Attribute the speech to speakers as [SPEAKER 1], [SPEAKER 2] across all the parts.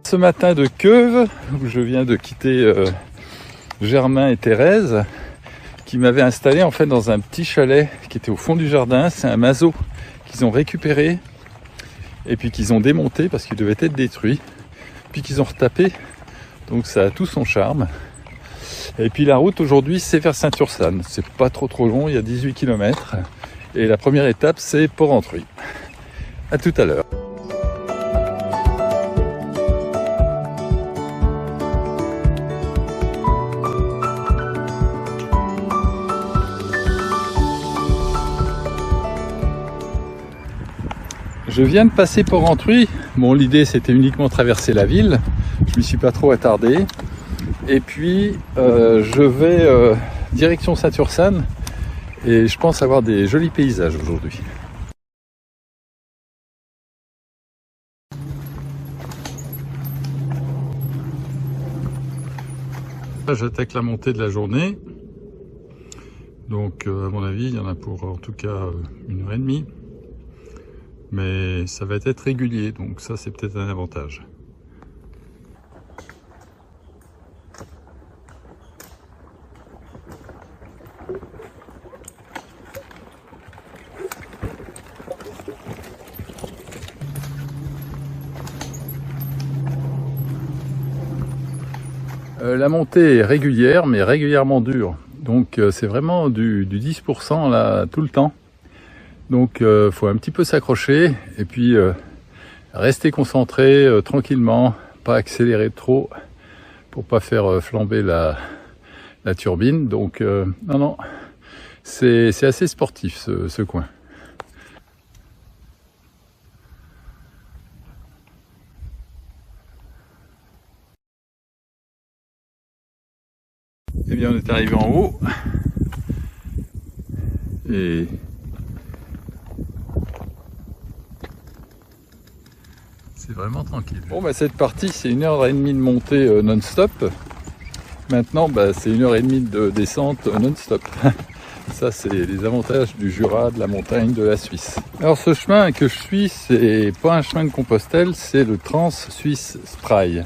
[SPEAKER 1] Ce matin de Queuve, où je viens de quitter Germain et Thérèse, qui m'avaient installé en fait dans un petit chalet qui était au fond du jardin. C'est un maso qu'ils ont récupéré et puis qu'ils ont démonté parce qu'il devait être détruit, puis qu'ils ont retapé, donc ça a tout son charme. Et puis la route aujourd'hui c'est vers Saint-Ursanne, c'est pas trop long, il y a 18 km et la première étape c'est Porrentruy. À tout à l'heure. Je viens de passer Porrentruy. Bon, l'idée c'était uniquement traverser la ville. Je m'y suis pas trop attardé. Et puis je vais direction Saint-Ursanne et je pense avoir des jolis paysages aujourd'hui. J'attaque la montée de la journée. Donc à mon avis, il y en a pour en tout cas 1h30. Mais ça va être régulier, donc ça c'est peut-être un avantage. La montée est régulière, mais régulièrement dure. Donc c'est vraiment du 10% là tout le temps. Donc faut un petit peu s'accrocher et puis rester concentré tranquillement, pas accélérer trop pour pas faire flamber la turbine. Donc non, c'est assez sportif ce coin. Eh bien on est arrivé en haut et c'est vraiment tranquille. Bon bah cette partie c'est 1h30 de montée non-stop. Maintenant c'est 1h30 de descente non-stop. Ça c'est les avantages du Jura, de la montagne, de la Suisse. Alors ce chemin que je suis, c'est pas un chemin de Compostelle, c'est le Trans-Suisse Spraille.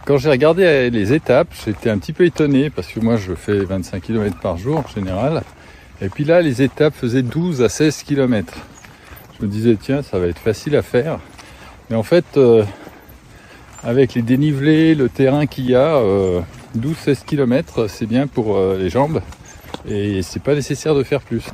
[SPEAKER 1] Quand j'ai regardé les étapes, j'étais un petit peu étonné parce que moi je fais 25 km par jour en général. Et puis là les étapes faisaient 12 à 16 km. Je me disais tiens ça va être facile à faire. Mais en fait avec les dénivelés, le terrain qu'il y a, 12-16 km c'est bien pour les jambes. Et c'est pas nécessaire de faire plus.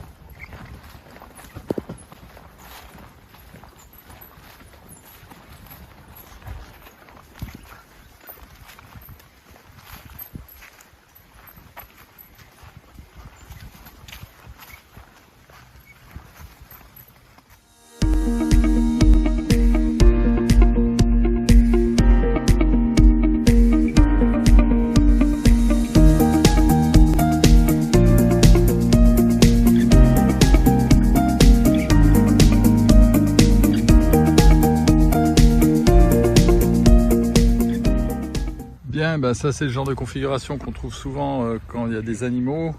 [SPEAKER 1] Bien, ça c'est le genre de configuration qu'on trouve souvent quand il y a des animaux.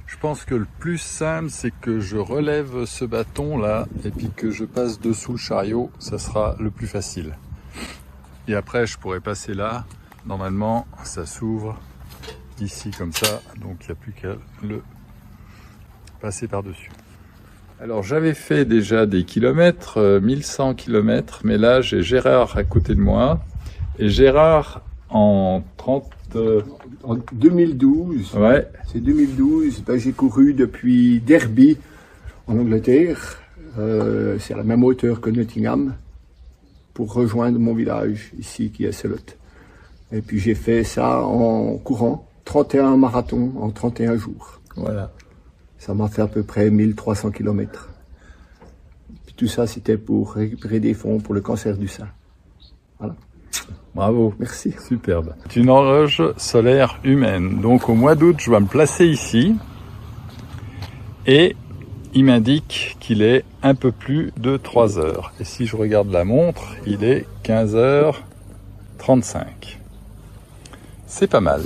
[SPEAKER 1] Je pense que le plus simple c'est que je relève ce bâton là et puis que je passe dessous le chariot, ça sera le plus facile. Et après je pourrais passer là, normalement ça s'ouvre ici comme ça, donc il n'y a plus qu'à le passer par-dessus. Alors j'avais fait déjà des kilomètres, 1100 km, mais là j'ai Gérard à côté de moi et Gérard en
[SPEAKER 2] 2012,
[SPEAKER 1] ouais.
[SPEAKER 2] C'est 2012, j'ai couru depuis Derby en Angleterre, c'est à la même hauteur que Nottingham, pour rejoindre mon village ici qui est Selot. Et puis j'ai fait ça en courant, 31 marathons en 31 jours.
[SPEAKER 1] Voilà.
[SPEAKER 2] Ça m'a fait à peu près 1300 km. Puis tout ça c'était pour récupérer des fonds pour le cancer du sein. Voilà.
[SPEAKER 1] Bravo,
[SPEAKER 2] merci.
[SPEAKER 1] Superbe. C'est une horloge solaire humaine. Donc au mois d'août, je vais me placer ici et il m'indique qu'il est un peu plus de 3 heures. Et si je regarde la montre, il est 15h35. C'est pas mal.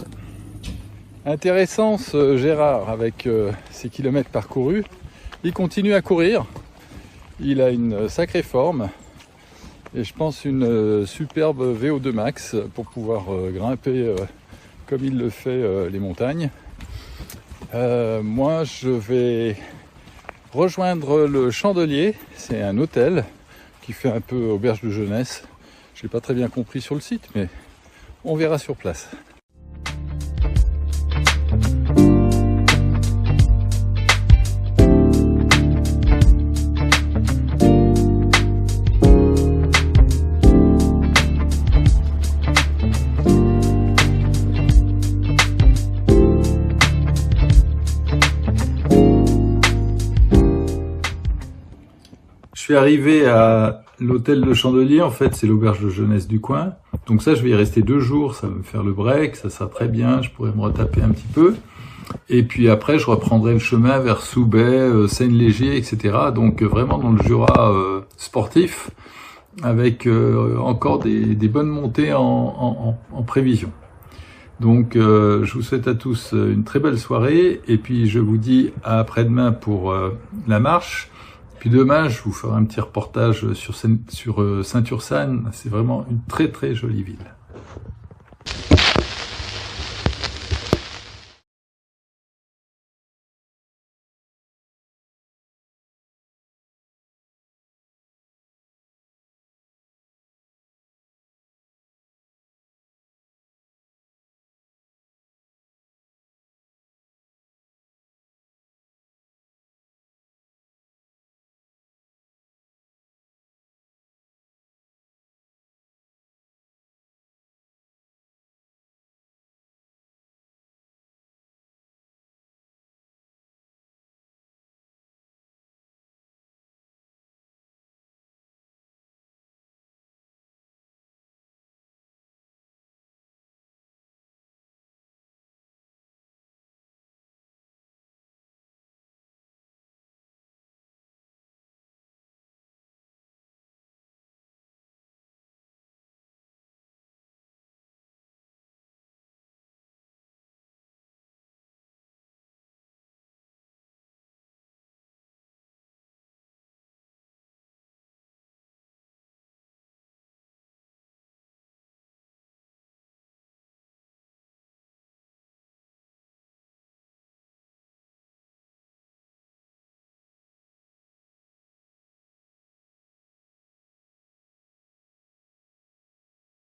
[SPEAKER 1] Intéressant ce Gérard avec ses kilomètres parcourus. Il continue à courir. Il a une sacrée forme. Et je pense une superbe VO2 max pour pouvoir grimper comme il le fait les montagnes. Moi je vais rejoindre le Chandelier, c'est un hôtel qui fait un peu auberge de jeunesse. Je n'ai pas très bien compris sur le site, mais on verra sur place. Je suis arrivé à l'hôtel de Chandelier, en fait c'est l'auberge de jeunesse du coin. Donc ça je vais y rester 2 jours, ça va me faire le break, ça sera très bien, je pourrai me retaper un petit peu. Et puis après je reprendrai le chemin vers Soubey, Seine-Léger, etc. Donc vraiment dans le Jura sportif, avec encore des bonnes montées en prévision. Donc je vous souhaite à tous une très belle soirée, et puis je vous dis à après-demain pour la marche. Puis demain, je vous ferai un petit reportage sur Saint-Ursanne. C'est vraiment une très très jolie ville.